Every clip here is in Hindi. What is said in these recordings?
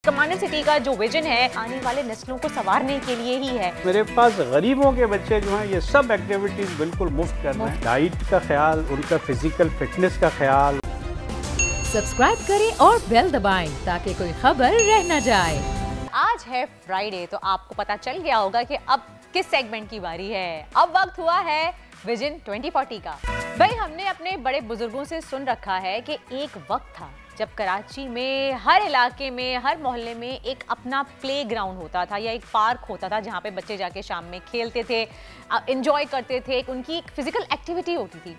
कमांडर सिटी का जो विजन है आने वाले नस्लों को संवारने के लिए ही है। मेरे पास गरीबों के बच्चे जो हैं ये सब एक्टिविटीज बिल्कुल मुफ्त कर रहे हैं। डाइट का ख्याल, उनका फिजिकल फिटनेस का ख्याल। सब्सक्राइब करें और बेल दबाएं ताकि कोई खबर रह न जाए। आज है फ्राइडे, तो आपको पता चल गया होगा कि अब किस सेगमेंट की बारी है। अब वक्त हुआ है विजन 2040 का। भाई, हमने अपने बड़े बुजुर्गों से सुन रखा है कि एक वक्त था जब कराची में हर इलाके में, हर मोहल्ले में एक अपना प्ले ग्राउंड होता था या एक पार्क होता था जहाँ पे बच्चे जाके शाम में खेलते थे, एंजॉय करते थे, उनकी एक फिजिकल एक्टिविटी होती थी।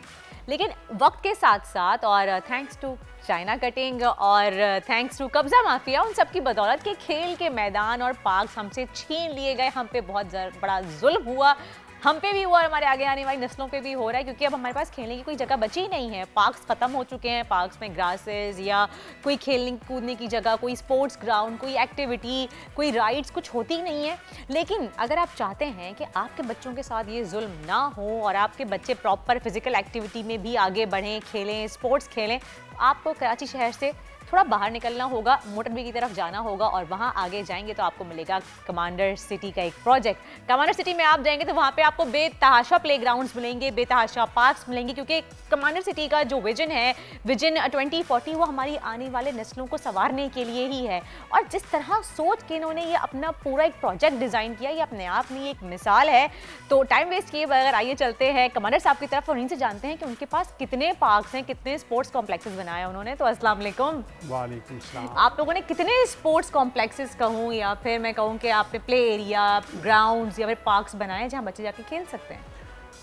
लेकिन वक्त के साथ साथ और थैंक्स टू चाइना कटिंग और थैंक्स टू कब्जा माफिया, उन सब की बदौलत के खेल के मैदान और पार्क हमसे छीन लिए गए। हम पे बहुत बड़ा जुल्म हुआ, हम पे भी हुआ और हमारे आगे आने वाली नस्लों पे भी हो रहा है, क्योंकि अब हमारे पास खेलने की कोई जगह बची ही नहीं है। पार्क्स ख़त्म हो चुके हैं, पार्क्स में ग्रासेस या कोई खेलने कूदने की जगह, कोई स्पोर्ट्स ग्राउंड, कोई एक्टिविटी, कोई राइड्स कुछ होती ही नहीं है। लेकिन अगर आप चाहते हैं कि आपके बच्चों के साथ ये जुल्म ना हो और आपके बच्चे प्रॉपर फिजिकल एक्टिविटी में भी आगे बढ़ें, खेलें, स्पोर्ट्स खेलें, आपको कराची शहर से थोड़ा बाहर निकलना होगा, मोटरवे की तरफ जाना होगा और वहाँ आगे जाएंगे तो आपको मिलेगा कमांडर सिटी का एक प्रोजेक्ट। कमांडर सिटी में आप जाएंगे तो वहाँ पे आपको बेतहाशा प्लेग्राउंड्स मिलेंगे, बेतहाशा पार्क्स मिलेंगे, क्योंकि कमांडर सिटी का जो विजन है, विजन 2040, वो हमारी आने वाले नस्लों को संवारने के लिए ही है। और जिस तरह सोच के इन्होंने ये अपना पूरा एक प्रोजेक्ट डिज़ाइन किया, ये अपने आप में एक मिसाल है। तो टाइम वेस्ट किए बगैर आइए चलते हैं कमांडर साहब की तरफ और इनसे जानते हैं कि उनके पास कितने पार्क्स हैं, कितने स्पोर्ट्स कॉम्प्लेक्सेस बनाए उन्होंने। तो अस्सलाम वालेकुम। वालेकुम सलाम। आप लोगों ने कितने स्पोर्ट्स कॉम्प्लेक्सेस कहूँ या फिर मैं कहूँ कि आपने प्ले एरिया, ग्राउंड्स या फिर पार्क्स बनाए जहाँ बच्चे जाके खेल सकते हैं?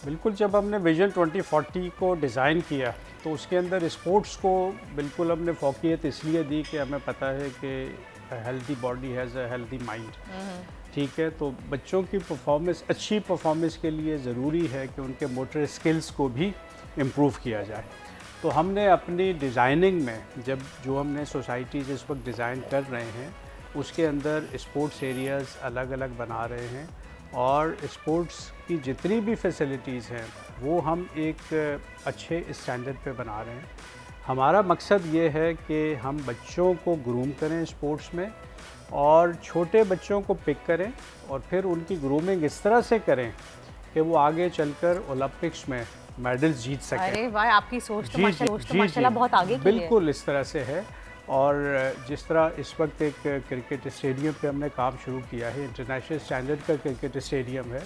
बिल्कुल, जब हमने विजन 2040 को डिज़ाइन किया तो उसके अंदर स्पोर्ट्स को बिल्कुल हमने फोकियत इसलिए दी कि हमें पता है कि healthy body has a healthy mind. ठीक है, तो बच्चों की परफॉर्मेंस, अच्छी परफॉर्मेंस के लिए ज़रूरी है कि उनके मोटर स्किल्स को भी इम्प्रूव किया जाए। तो हमने अपनी डिज़ाइनिंग में, जब जो हमने सोसाइटीज़ इस वक्त डिज़ाइन कर रहे हैं उसके अंदर स्पोर्ट्स एरियाज़ अलग अलग बना रहे हैं और स्पोर्ट्स की जितनी भी फैसिलिटीज़ हैं वो हम एक अच्छे स्टैंडर्ड पे बना रहे हैं। हमारा मकसद ये है कि हम बच्चों को ग्रूम करें स्पोर्ट्स में और छोटे बच्चों को पिक करें और फिर उनकी ग्रूमिंग इस तरह से करें कि वो आगे चलकर ओलंपिक्स में मेडल्स जीत सकें। अरे वाह, आपकी सोच तो माशाल्लाह बहुत आगे की है। बिल्कुल इस तरह से है। और जिस तरह इस वक्त एक क्रिकेट स्टेडियम पे हमने काम शुरू किया है, इंटरनेशनल स्टैंडर्ड का क्रिकेट स्टेडियम है,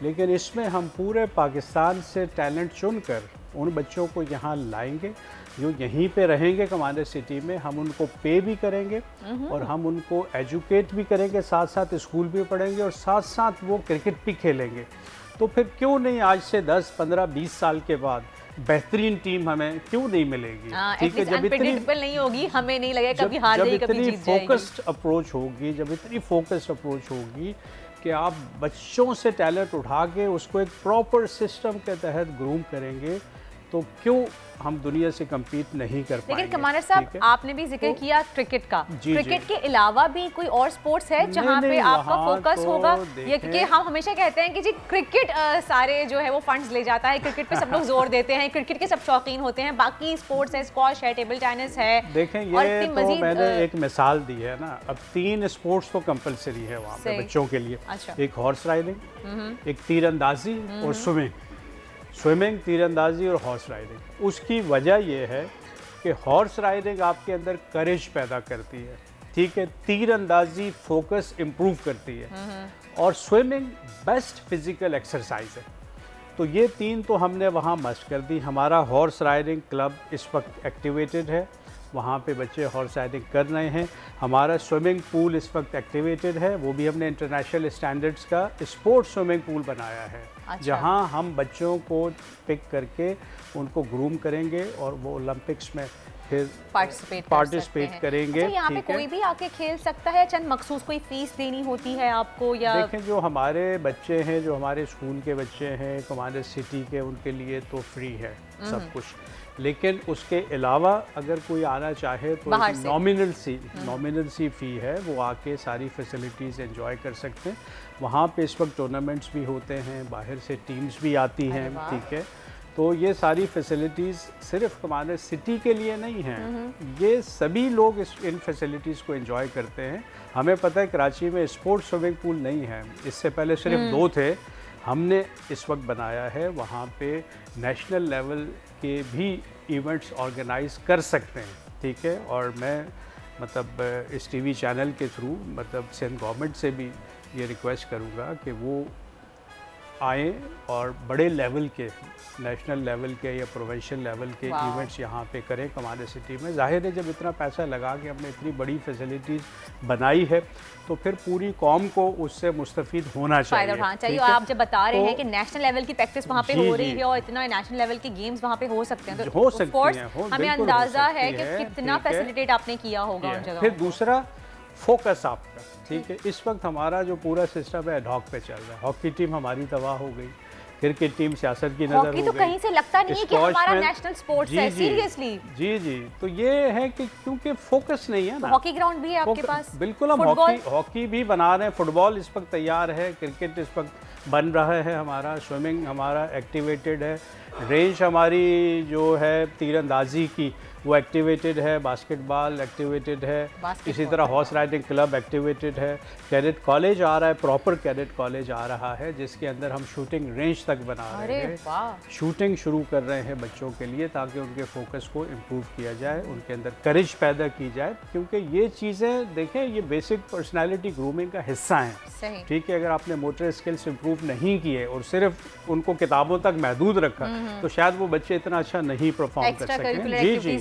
लेकिन इसमें हम पूरे पाकिस्तान से टैलेंट चुनकर उन बच्चों को यहाँ लाएंगे जो यहीं पे रहेंगे कमांडर सिटी में। हम उनको पे भी करेंगे और हम उनको एजुकेट भी करेंगे, साथ साथ स्कूल भी पढ़ेंगे और साथ साथ वो क्रिकेट भी खेलेंगे। तो फिर क्यों नहीं आज से 10, 15, 20 साल के बाद बेहतरीन टीम हमें क्यों नहीं मिलेगी? ठीक है, जब इतनी नहीं होगी, हमें नहीं लगेगा कभी हार जाएगी, कभी जीत जाएगी। फोकस्ड अप्रोच होगी, जब इतनी फोकस्ड अप्रोच होगी कि आप बच्चों से टैलेंट उठा के उसको एक प्रॉपर सिस्टम के तहत ग्रूम करेंगे, तो क्यों हम दुनिया से कम्पीट नहीं कर पाएंगे? लेकिन कमांडर साहब, आपने भी जिक्र किया क्रिकेट का। क्रिकेट के अलावा भी कोई और स्पोर्ट्स है जहां पे आपका फोकस होगा? या क्योंकि हम हमेशा कहते हैं कि जी क्रिकेट सारे जो है वो फंड्स ले जाता है, क्रिकेट पे सब लोग जोर देते हैं, क्रिकेट के सब शौकीन होते हैं, बाकी स्पोर्ट्स है, स्क्वॉश है, टेबल टेनिस है। देखें, ये तो मैंने एक मिसाल दी है ना। अब 3 स्पोर्ट्स तो कंपलसरी है वहाँ पे बच्चों के लिए। एक हॉर्स राइडिंग, एक तीरंदाजी और स्विमिंग, तीरंदाजी और हॉर्स राइडिंग। उसकी वजह यह है कि हॉर्स राइडिंग आपके अंदर करेज पैदा करती है, ठीक है, तीरंदाजी फोकस इम्प्रूव करती है और स्विमिंग बेस्ट फिजिकल एक्सरसाइज है। तो ये 3 तो हमने वहाँ मस्ट कर दी। हमारा हॉर्स राइडिंग क्लब इस वक्त एक्टिवेटेड है, वहाँ पे बच्चे हॉर्स राइडिंग कर रहे हैं। हमारा स्विमिंग पूल इस वक्त एक्टिवेटेड है, वो भी हमने इंटरनेशनल स्टैंडर्ड्स का स्पोर्ट्स स्विमिंग पूल बनाया है। अच्छा। जहाँ हम बच्चों को पिक करके उनको ग्रूम करेंगे और वो ओलंपिक्स में फिर पार्टिसिपेट करेंगे। अच्छा, यहाँ पे कोई भी आके खेल सकता है? चंद मखसूस कोई फीस देनी होती है आपको? या देखें, जो हमारे बच्चे हैं, जो हमारे स्कूल के बच्चे हैं कमांडर सिटी के, उनके लिए तो फ्री है सब कुछ। लेकिन उसके अलावा अगर कोई आना चाहे तो नॉमिनल सी फ़ी है, वो आके सारी फैसिलिटीज़ एंजॉय कर सकते हैं। वहाँ पे इस वक्त टूर्नामेंट्स भी होते हैं, बाहर से टीम्स भी आती हैं, ठीक है। तो ये सारी फैसिलिटीज़ सिर्फ कमांडर सिटी के लिए नहीं हैं, ये सभी लोग इन फैसिलिटीज़ को एंजॉय करते हैं। हमें पता है कराची में स्पोर्ट्स स्विमिंग पूल नहीं है, इससे पहले सिर्फ 2 थे, हमने इस वक्त बनाया है। वहाँ पे नेशनल लेवल के भी इवेंट्स ऑर्गेनाइज कर सकते हैं, ठीक है। और मैं मतलब इस टीवी चैनल के थ्रू मतलब सिंध गवर्नमेंट से भी ये रिक्वेस्ट करूँगा कि वो आए और बड़े लेवल के, नेशनल लेवल के या प्रोविंशियल लेवल के इवेंट्स यहाँ पे करें कमांडर सिटी में। जाहिर है जब इतना पैसा लगा के हमने इतनी बड़ी फैसिलिटीज़ बनाई है तो फिर पूरी कौम को उससे मुस्तफीद होना चाहिए। आप जब बता रहे हैं कि नेशनल लेवल की प्रैक्टिस वहाँ पे हो रही है और इतना नेशनल लेवल के गेम्स वहाँ पे हो सकते हैं, तो हो सकती हैं, हमें अंदाजा है कि कितना फैसिलिटेट आपने किया होगा उन जगहों। फिर दूसरा फोकस आपका, ठीक है। इस वक्त हमारा जो पूरा सिस्टम है एडहॉक पे चल रहा है। हॉकी टीम हमारी तबाह हो गई, क्रिकेट टीम सियासत की नजर हो गई। हॉकी तो कहीं से लगता नहीं है कि हमारा नेशनल स्पोर्ट्स है, सीरियसली। जी, तो ये है कि क्योंकि फोकस नहीं है ना। हॉकी ग्राउंड भी है आपके पास? बिल्कुल, हम हॉकी भी बना रहे हैं, फुटबॉल इस वक्त तैयार है, क्रिकेट इस वक्त बन रहा है हमारा, स्विमिंग हमारा एक्टिवेटेड है, रेंज हमारी जो है तीरंदाजी की वो एक्टिवेटेड है, बास्केटबॉल एक्टिवेटेड है, इसी तरह हॉर्स राइडिंग क्लब एक्टिवेटेड है, कैडेट कॉलेज आ रहा है, प्रॉपर कैडेट कॉलेज आ रहा है जिसके अंदर हम शूटिंग रेंज तक बना रहे हैं। शूटिंग शुरू कर रहे हैं बच्चों के लिए ताकि उनके फोकस को इम्प्रूव किया जाए, उनके अंदर करेज पैदा की जाए, क्योंकि ये चीज़ें देखें ये बेसिक पर्सनैलिटी ग्रूमिंग का हिस्सा हैं, ठीक है। अगर आपने मोटर स्किल्स इम्प्रूव नहीं किए और सिर्फ उनको किताबों तक महदूद रखा तो शायद वो बच्चे इतना अच्छा नहीं परफॉर्म कर सकें। जी,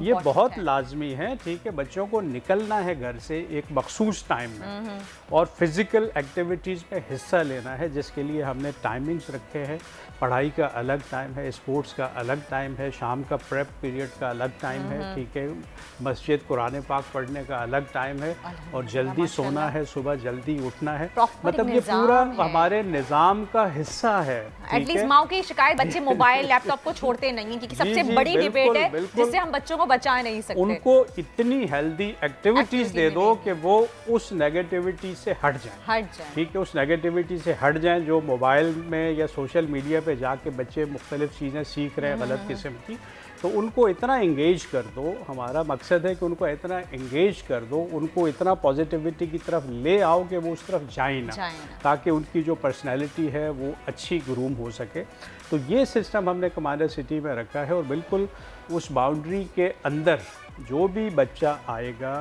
ये बहुत लाजमी है, ठीक है। बच्चों को निकलना है घर से एक मखसूस टाइम में और फिजिकल एक्टिविटीज़ में हिस्सा लेना है, जिसके लिए हमने टाइमिंग्स रखे हैं। पढ़ाई का अलग टाइम है, स्पोर्ट्स का अलग टाइम है, शाम का प्रेप पीरियड का अलग टाइम है, ठीक है। मस्जिद कुरान पाक पढ़ने का अलग टाइम है और जल्दी सोना है, सुबह जल्दी उठना है। मतलब ये पूरा हमारे निज़ाम का हिस्सा है। एटलीस्ट माँ की शिकायत बच्चे मोबाइल लैपटॉप को छोड़ते नहीं है, क्योंकि सबसे बड़ी डिबेट है जिससे हम बच्चों को बचा नहीं सकते। उनको इतनी हेल्दी एक्टिविटीज दे दो कि वो उस नेगेटिविटी से हट जाएं, ठीक है। उस नेगेटिविटी से हट जाएं जो मोबाइल में या सोशल मीडिया पे जाके बच्चे मुख्तलिफ चीज़ें सीख रहे हैं गलत किस्म की, तो उनको इतना इंगेज कर दो। हमारा मकसद है कि उनको इतना इंगेज कर दो, उनको इतना पॉजिटिविटी की तरफ ले आओ कि वो उस तरफ जाए ना, ताकि उनकी जो पर्सनैलिटी है वो अच्छी ग्रूम हो सके। तो ये सिस्टम हमने कमांडर सिटी में रखा है और बिल्कुल उस बाउंड्री के अंदर जो भी बच्चा आएगा,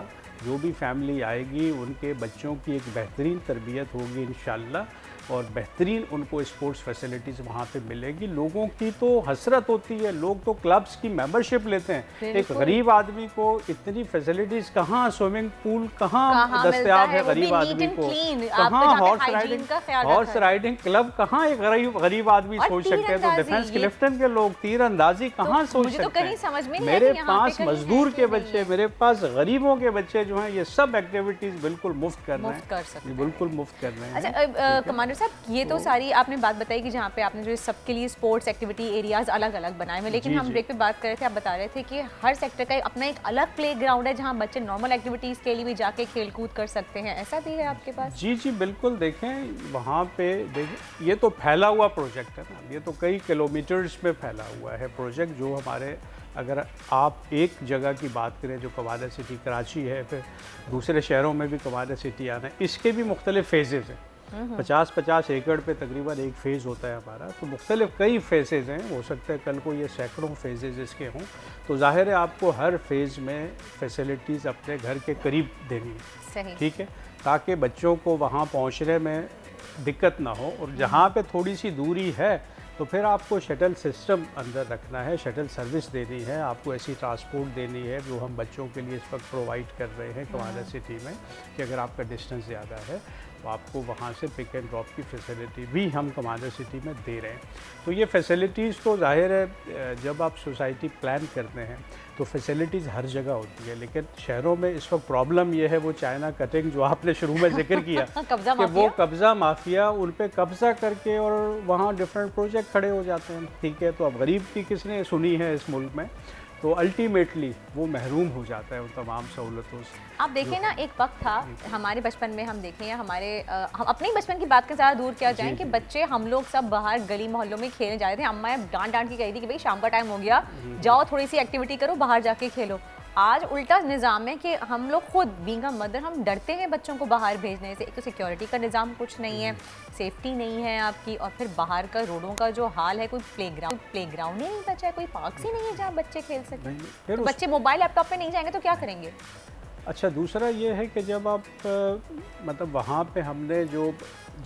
जो भी फैमिली आएगी, उनके बच्चों की एक बेहतरीन तरबियत होगी इंशाअल्लाह और बेहतरीन उनको स्पोर्ट्स फैसिलिटीज़ वहाँ पे मिलेगी। लोगों की तो हसरत होती है, लोग तो क्लब्स की मेंबरशिप लेते हैं। एक गरीब आदमी को इतनी फैसिलिटीज़ कहाँ, स्विमिंग पूल कहाँ दस्तयाब है गरीब आदमी को, कहाँ हॉर्स राइडिंग क्लब कहाँ एक गरीब आदमी सोच सकते हैं, तो डिफेंस क्लिफ्टन के लोग तीरंदाजी कहाँ सोच सकते हैं। मेरे पास मजदूर के बच्चे, मेरे पास गरीबों के बच्चे जो हैं, ये सब एक्टिविटीज़ बिल्कुल मुफ्त कर रहे हैं, बिल्कुल मुफ्त कर रहे हैं। साहब, ये तो सारी आपने बात बताई कि जहाँ पे आपने जो सबके लिए स्पोर्ट्स एक्टिविटी एरियाज अलग अलग बनाए हुए, लेकिन हम ब्रेक पे बात कर रहे थे, आप बता रहे थे कि हर सेक्टर का अपना एक अलग प्ले ग्राउंड है जहाँ बच्चे नॉर्मल एक्टिविटीज़ के लिए भी जाके खेल कूद कर सकते हैं, ऐसा भी है आपके पास? जी बिल्कुल। देखें वहाँ पे देखें, ये तो फैला हुआ प्रोजेक्ट है ना, ये तो कई किलोमीटर्स में फैला हुआ है प्रोजेक्ट। जो हमारे, अगर आप एक जगह की बात करें जो कमांडर सिटी कराची है, फिर दूसरे शहरों में भी कमांडर सिटी आना है, इसके भी मुख्तलिफ फेजेज़ हैं। 50-50 एकड़ पे तकरीबन एक फ़ेज़ होता है हमारा, तो मुख्तलिफ कई फेजेज़ हैं। हो सकता है कल को ये सैकड़ों फेजेज़ इसके हों, तो जाहिर है आपको हर फेज़ में फैसिलिटीज़ अपने घर के करीब देनी है, ठीक है, ताकि बच्चों को वहाँ पहुँचने में दिक्कत ना हो। और जहाँ पे थोड़ी सी दूरी है तो फिर आपको शटल सिस्टम अंदर रखना है, शटल सर्विस देनी है, आपको ऐसी ट्रांसपोर्ट देनी है जो हम बच्चों के लिए इस वक्त प्रोवाइड कर रहे हैं कमांडर सिटी में, कि अगर आपका डिस्टेंस ज़्यादा है तो आपको वहाँ से पिक एंड ड्रॉप की फैसिलिटी भी हम कमांडर सिटी में दे रहे हैं। तो ये फैसिलिटीज़ तो जाहिर है जब आप सोसाइटी प्लान करते हैं तो फैसिलिटीज़ हर जगह होती है, लेकिन शहरों में इस वक्त प्रॉब्लम ये है वो चाइना कटिंग जो आपने शुरू में जिक्र किया कि वो कब्ज़ा माफिया उन पर कब्ज़ा करके और वहाँ डिफरेंट प्रोजेक्ट खड़े हो जाते हैं, ठीक है। तो अब गरीब की किसने सुनी है इस मुल्क में? तो अल्टीमेटली वो महरूम हो जाता है उन तमाम सहूलतों से। आप देखें ना, एक वक्त था हमारे बचपन में, हम देखें या हमारे हम अपने ही बचपन की बात के ज़्यादा दूर क्या जाएं कि बच्चे हम लोग सब बाहर गली मोहल्लों में खेलने जा रहे थे। अम्मा डांट डांट के कही थी कि भाई शाम का टाइम हो गया, जाओ थोड़ी सी एक्टिविटी करो, बाहर जाके खेलो। आज उल्टा निज़ाम है कि हम लोग खुद बीइंग अ मदर हम डरते हैं बच्चों को बाहर भेजने से। एक तो सिक्योरिटी का निज़ाम कुछ नहीं है, सेफ्टी नहीं है आपकी, और फिर बाहर का रोडों का जो हाल है, कोई प्लेग्राउंड ही नहीं बचा है, कोई पार्क ही नहीं है जहाँ बच्चे खेल सकें। तो बच्चे मोबाइल लैपटॉप पे नहीं जाएंगे तो क्या करेंगे? अच्छा, दूसरा ये है कि जब आप मतलब वहाँ पे हमने जो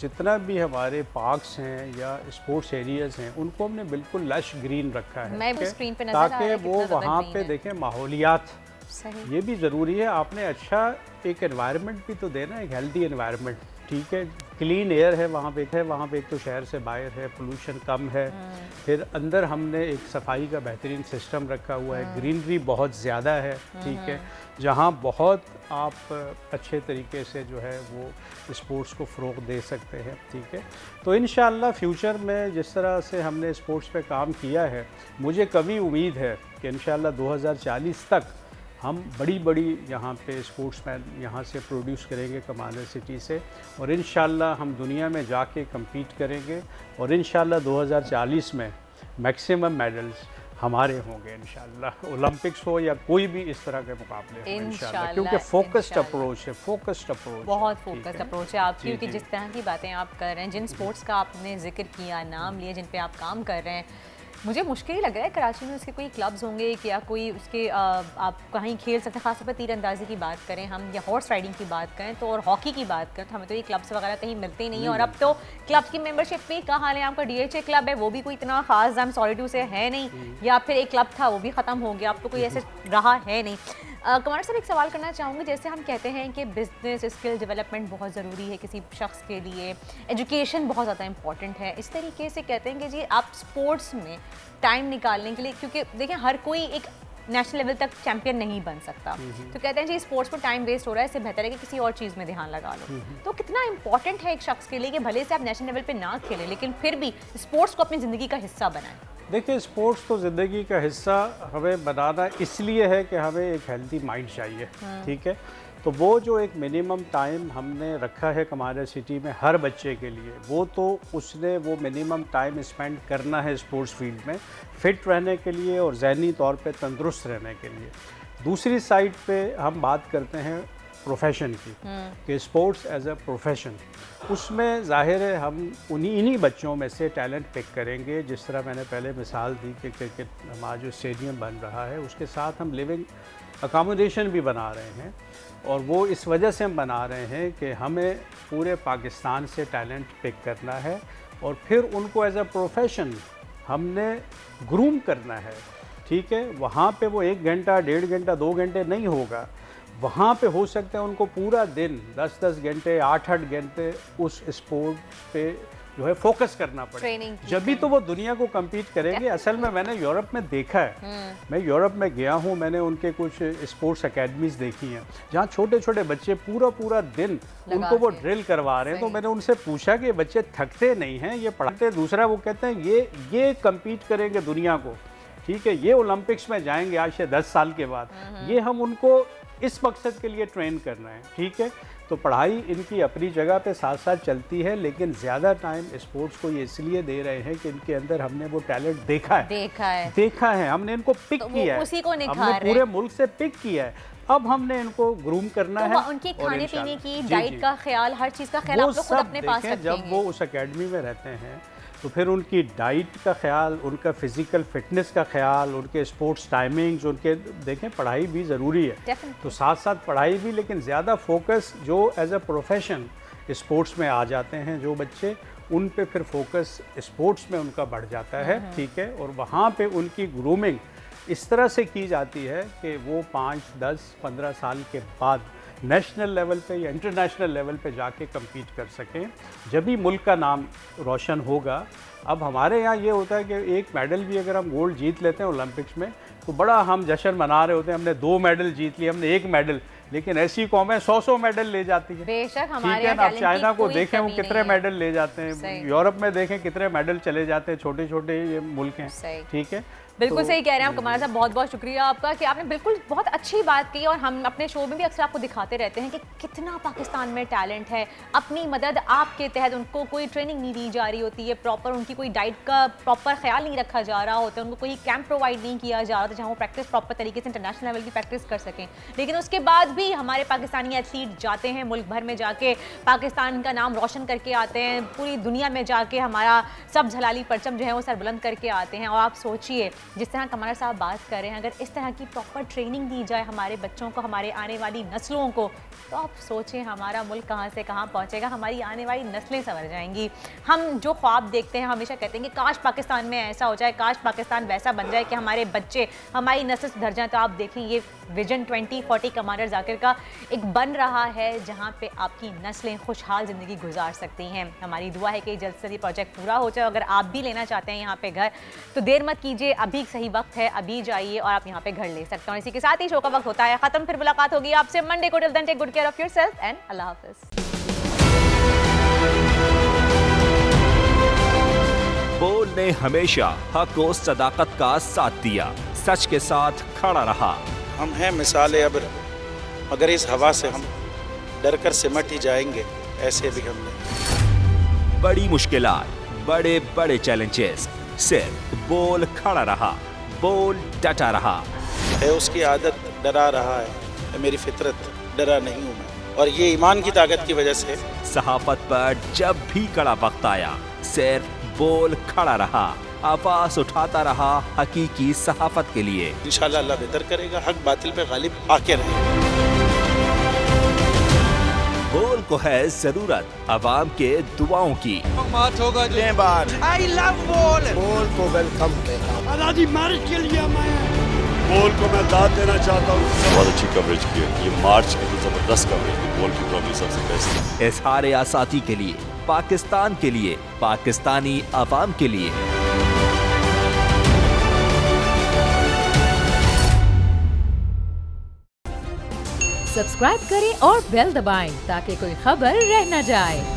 जितना भी हमारे पार्क्स हैं या स्पोर्ट्स एरियाज़ हैं उनको हमने बिल्कुल लश ग्रीन रखा है, मैं भी स्क्रीन पे नजर आ रहा है ताकि वो वहाँ पे देखें माहौलियात सही। ये भी ज़रूरी है। आपने अच्छा एक एनवायरनमेंट भी तो देना, एक हेल्दी एनवायरनमेंट, ठीक है, क्लीन एयर है वहाँ पे एक तो शहर से बाहर है, पोल्यूशन कम है, फिर अंदर हमने एक सफाई का बेहतरीन सिस्टम रखा हुआ है, ग्रीनरी बहुत ज़्यादा है, ठीक है, जहाँ बहुत आप अच्छे तरीके से जो है वो स्पोर्ट्स को फ़रोग़ दे सकते हैं, ठीक है। तो इंशाअल्लाह फ्यूचर में जिस तरह से हमने स्पोर्ट्स पे काम किया है, मुझे कभी उम्मीद है कि इंशाअल्लाह 2040 तक हम बड़ी यहाँ पे स्पोर्ट्समैन यहाँ से प्रोड्यूस करेंगे कमाल सिटी से, और इंशाअल्लाह हम दुनिया में जाके कम्पीट करेंगे, और इंशाअल्लाह 2040 में मैक्सिमम मेडल्स हमारे होंगे इंशाअल्लाह, ओलंपिक्स हो या कोई भी इस तरह के मुकाबले हो इंशाअल्लाह, क्योंकि फोकस्ड अप्रोच है, बहुत फोकस्ड अप्रोच है आपकी, क्योंकि जिस तरह की बातें आप कर रहे हैं, जिन स्पोर्ट्स का आपने जिक्र किया, नाम लिए, जिन पे आप काम कर रहे हैं, मुझे मुश्किल ही लग रहा है कराची में उसके कोई क्लब्स होंगे या कोई उसके आप कहीं खेल सकते हैं। खासतौर पर तीरंदाजी की बात करें हम या हॉर्स राइडिंग की बात करें तो, और हॉकी की बात करें तो हमें तो ये क्लब्स वगैरह कहीं मिलते ही नहीं है। और अब तो क्लब्स की मेंबरशिप भी का हाल है, आपका DHA क्लब है वो भी कोई इतना खास दाम सॉलिट्यूड से है नहीं, या फिर एक क्लब था वो भी ख़त्म हो गया, अब तो कोई ऐसे रहा है नहीं। कमांडर साहब, एक सवाल करना चाहूँगी, जैसे हम कहते हैं कि बिजनेस स्किल डेवलपमेंट बहुत ज़रूरी है किसी शख्स के लिए, एजुकेशन बहुत ज़्यादा इंपॉर्टेंट है, इस तरीके से कहते हैं कि जी आप स्पोर्ट्स में टाइम निकालने के लिए, क्योंकि देखें हर कोई एक नेशनल लेवल तक चैंपियन नहीं बन सकता, तो कहते हैं जी स्पोर्ट्स में टाइम वेस्ट हो रहा है, इससे बेहतर है कि किसी और चीज़ में ध्यान लगा लो। तो कितना इंपॉर्टेंट है एक शख्स के लिए कि भले से आप नेशनल लेवल पे ना खेलें लेकिन फिर भी स्पोर्ट्स को अपनी ज़िंदगी का हिस्सा बनाएं? देखिए, स्पोर्ट्स तो ज़िंदगी का हिस्सा हमें बनाना इसलिए है कि हमें एक हेल्दी माइंड चाहिए, ठीक है। तो वो जो एक मिनिमम टाइम हमने रखा है कमाल सिटी में हर बच्चे के लिए, वो तो उसने वो मिनिमम टाइम स्पेंड करना है स्पोर्ट्स फील्ड में, फिट रहने के लिए और ज़हनी तौर पे तंदुरुस्त रहने के लिए। दूसरी साइड पे हम बात करते हैं प्रोफेशन की, कि स्पोर्ट्स एज अ प्रोफेशन, उसमें ज़ाहिर है हम इन्हीं बच्चों में से टैलेंट पिक करेंगे। जिस तरह मैंने पहले मिसाल दी कि क्रिकेट हमारा जो स्टेडियम बन रहा है उसके साथ हम लिविंग अकोमोडेशन भी बना रहे हैं, और वो इस वजह से हम बना रहे हैं कि हमें पूरे पाकिस्तान से टैलेंट पिक करना है और फिर उनको एज अ प्रोफेशन हमने ग्रूम करना है, ठीक है। वहाँ पे वो 1 घंटा, 1.5 घंटा, 2 घंटे नहीं होगा, वहाँ पे हो सकता है उनको पूरा दिन 10-10 घंटे, 8-8 घंटे उस स्पोर्ट पे जो है फोकस करना पड़े, जब भी तो वो दुनिया को कम्पीट करेंगे। असल में मैंने यूरोप में देखा है, मैं यूरोप में गया हूँ, मैंने उनके कुछ स्पोर्ट्स अकेडमीज़ देखी हैं जहाँ छोटे छोटे बच्चे पूरा दिन उनको वो ड्रिल करवा रहे हैं। तो मैंने उनसे पूछा कि बच्चे थकते नहीं हैं, ये पढ़ते? दूसरा वो कहते हैं ये कम्पीट करेंगे दुनिया को, ठीक है, ये ओलंपिक्स में जाएंगे आज से 10 साल के बाद, ये हम उनको इस मकसद के लिए ट्रेन कर रहे हैं, ठीक है। तो पढ़ाई इनकी अपनी जगह पे साथ साथ चलती है, लेकिन ज़्यादा टाइम स्पोर्ट्स को ये इसलिए दे रहे हैं कि इनके अंदर हमने वो टैलेंट देखा है, हमने इनको पिक किया है, उसी को हमने पूरे मुल्क से पिक किया है, अब हमने इनको ग्रूम करना है। उनकी खाने पीने की, डाइट का ख्याल, हर चीज़ का ख्याल आप लोग खुद अपने पास रखेंगे। जब वो उस एकेडमी में रहते हैं तो फिर उनकी डाइट का ख्याल, उनका फिज़िकल फिटनेस का ख्याल, उनके स्पोर्ट्स टाइमिंग्स, उनके देखें पढ़ाई भी ज़रूरी है, तो साथ साथ पढ़ाई भी, लेकिन ज़्यादा फोकस जो एज अ प्रोफेशन स्पोर्ट्स में आ जाते हैं जो बच्चे, उन पे फिर फोकस स्पोर्ट्स में उनका बढ़ जाता है, ठीक है। और वहाँ पे उनकी ग्रूमिंग इस तरह से की जाती है कि वो 5, 10, 15 साल के बाद नेशनल लेवल पे या इंटरनेशनल लेवल पे जाके कम्पीट कर सकें, जब भी मुल्क का नाम रोशन होगा। अब हमारे यहाँ ये होता है कि एक मेडल भी अगर हम गोल्ड जीत लेते हैं ओलंपिक्स में तो बड़ा हम जश्न मना रहे होते हैं, हमने 2 मेडल जीत लिए, हमने 1 मेडल, लेकिन ऐसी कौमें 100 मेडल ले जाती है। बेशक हमारे ठीक है, आप चाइना को देखें वो कितने मेडल ले जाते हैं, यूरोप में देखें कितने मेडल चले जाते हैं, छोटे छोटे ये मुल्क हैं, ठीक है। बिल्कुल सही कह रहे हैं आप कमाल साहब, बहुत बहुत शुक्रिया आपका कि आपने बिल्कुल बहुत अच्छी बात की। और हम अपने शो में भी अक्सर आपको दिखाते रहते हैं कि कितना पाकिस्तान में टैलेंट है। अपनी मदद आपके तहत उनको कोई ट्रेनिंग नहीं दी जा रही होती है, प्रॉपर उनकी कोई डाइट का प्रॉपर ख्याल नहीं रखा जा रहा होता, उनको कोई कैंप प्रोवाइड नहीं किया जा रहा था जहाँ वो प्रैक्टिस प्रॉपर तरीके से इंटरनेशनल लेवल की प्रैक्टिस कर सकें। लेकिन उसके बाद भी हमारे पाकिस्तानी एथलीट जाते हैं मुल्क भर में, जाके पाकिस्तान का नाम रोशन करके आते हैं, पूरी दुनिया में जाके हमारा सब झलाली परचम जो है वो सर बुलंद करके आते हैं। और आप सोचिए जिस तरह कमर साहब बात कर रहे हैं, अगर इस तरह की प्रॉपर ट्रेनिंग दी जाए हमारे बच्चों को, हमारे आने वाली नस्लों को, तो आप सोचें हमारा मुल्क कहाँ से कहाँ पहुँचेगा, हमारी आने वाली नस्लें संवर जाएंगी। हम जो ख्वाब देखते हैं हमेशा कहते हैं कि काश पाकिस्तान में ऐसा हो जाए, काश पाकिस्तान वैसा बन जाए कि हमारे बच्चे, हमारी नस्ल सुधर जाए। तो आप देखें ये विजन 2040 कमांडर जाकिर का एक बन रहा है जहाँ पे आपकी नस्लें खुशहाल ज़िंदगी गुजार सकती हैं। हमारी दुआ है कि जल्द से जल्द प्रोजेक्ट पूरा हो जाए। अगर आप भी लेना चाहते हैं यहाँ पे घर, तो देर मत कीजिए, अभी सही वक्त है, अभी जाइए और आप यहाँ पे घर ले सकते हैं। इसी के साथ ही शो का वक्त होता है ख़त्म, फिर मुलाकात होगी आपसे मंडे को। Till then take good care of yourself and अल्लाह हाफ़िज़। बोल ने हमेशा हक और सदाकत का साथ दिया, सच के साथ खड़ा रहा। हम हैं मिसाल अब्र, मगर इस हवा से हम डर कर सिमट ही जाएंगे, ऐसे भी हमने। बड़ी मुश्किलात, बड़े बड़े चैलेंजेस, सिर्फ बोल खड़ा रहा, बोल डटा रहा। है उसकी आदत डरा रहा है, मेरी फितरत डरा नहीं हूँ मैं, और ये ईमान की ताकत की वजह से। सहाफत पर जब भी कड़ा वक्त आया, सिर्फ बोल खड़ा रहा, आवाज उठाता रहा हकीकी सहाफत के लिए। इंशाल्लाह अल्लाह बेहतर करेगा, हक बातिल पे गालिब आके रहे। बोल को है जरूरत अवाम के दुआओं की। आई लव बोल। बोल को वेलकम देना, आजादी मार्च के लिए बोल को मैं दाद देना चाहता हूँ। बहुत अच्छी कवरेज की है, ये मार्च की तो जबरदस्त कवरेज की, बोल की प्रॉब्लम सबसे बेस्ट। इज़हार आसाती के लिए, पाकिस्तान के लिए, पाकिस्तानी अवाम के लिए। सब्सक्राइब करें और बेल दबाएं ताकि कोई खबर रह न जाए।